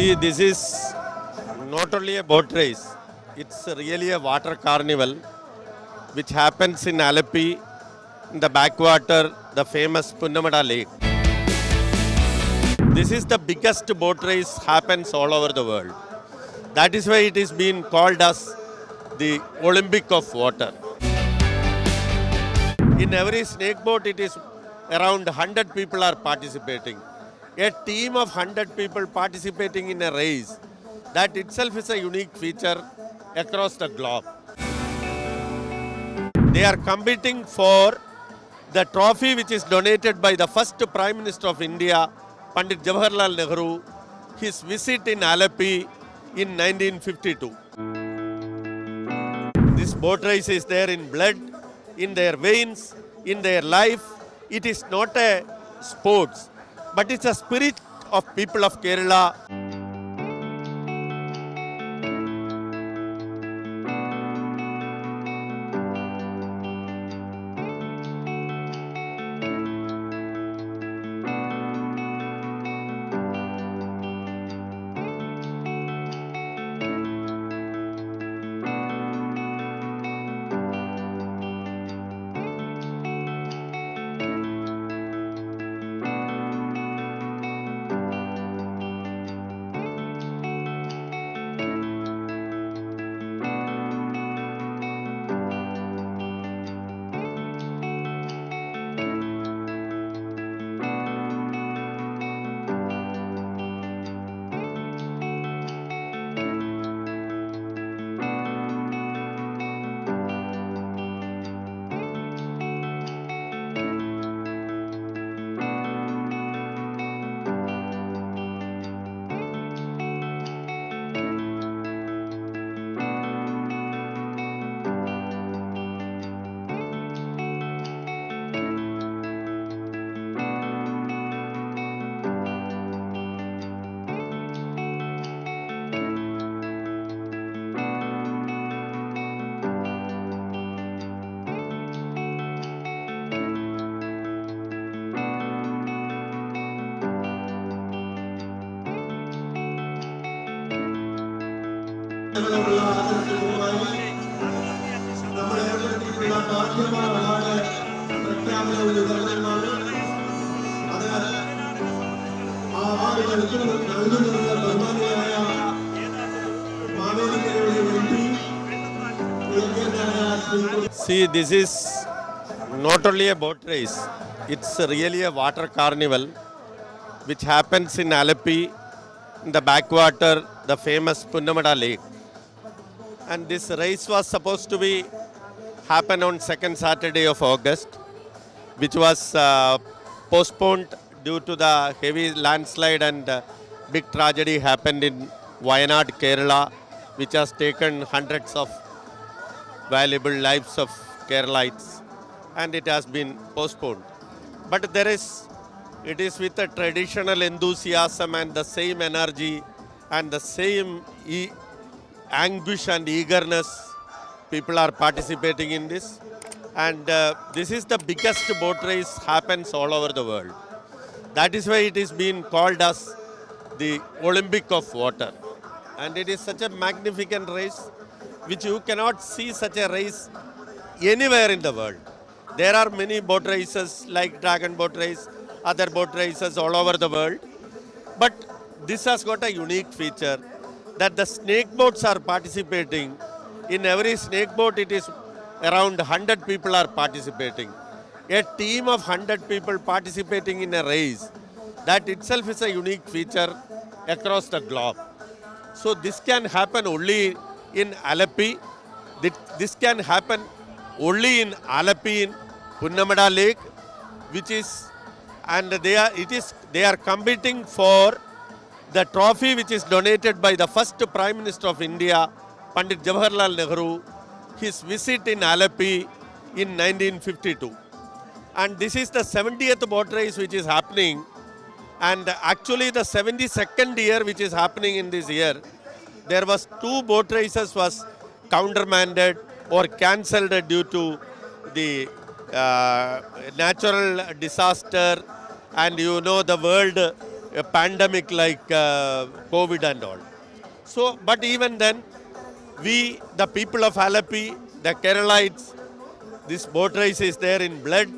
See, this is not only a boat race, it's really a water carnival which happens in Alleppey, in the backwater, the famous Punnamada Lake. This is the biggest boat race happens all over the world. That is why it is being called as the Olympic of water. In every snake boat, it is around 100 people are participating. A team of 100 people participating in a race, that itself is a unique feature across the globe. They are competing for the trophy which is donated by the first Prime Minister of India, Pandit Jawaharlal Nehru, his visit in Alleppey in 1952. This boat race is there in blood, in their veins, in their life. It is not a sports, but it's a spirit of people of Kerala. See, this is not only a boat race, it's really a water carnival which happens in Alleppey, in the backwater, the famous Punnamada Lake. And this race was supposed to be happen on second Saturday of August, which was postponed due to the heavy landslide and big tragedy happened in Wayanad, Kerala, which has taken hundreds of valuable lives of Keralites, and it has been postponed. But it is with a traditional enthusiasm and the same energy and the same anguish and eagerness people are participating in this. And this is the biggest boat race happens all over the world. That is why it is being called as the Olympic of water. And it is such a magnificent race which you cannot see such a race anywhere in the world. There are many boat races like Dragon Boat Race, other boat races all over the world. But this has got a unique feature that the snake boats are participating. In every snake boat, it is around 100 people are participating. A team of 100 people participating in a race, that itself is a unique feature across the globe. So this can happen only in Alleppey. This can happen only in Alleppey in Punnamada Lake, which is, and they are competing for the trophy which is donated by the first Prime Minister of India, Pandit Jawaharlal Nehru, his visit in Alleppey in 1952. And this is the 70th boat race which is happening, and actually the 72nd year which is happening in this year. There was 2 boat races was countermanded or cancelled due to the natural disaster, and you know the world a pandemic like COVID and all. So, but even then, we, the people of Alleppey, the Keralites, this boat race is there in blood,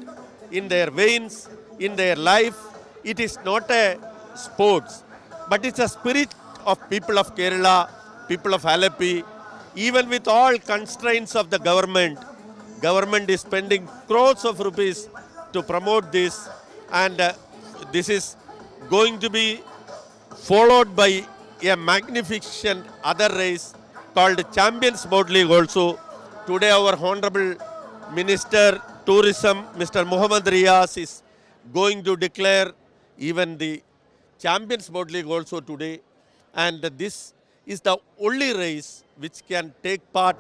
in their veins, in their life. It is not a sports, but it's a spirit of people of Kerala, people of Alleppey. Even with all constraints of the government is spending crores of rupees to promote this, and this is going to be followed by a magnificent other race called Champions Boat League also. Today our Honorable Minister Tourism, Mr. Muhammad Riyas, is going to declare even the Champions Boat League also today. And this is the only race which can take part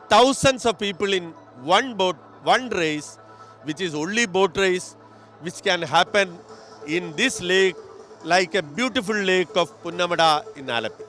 thousands of people in one boat, one race, which is only boat race, which can happen in this lake, like a beautiful lake of Punnamada in Alleppey.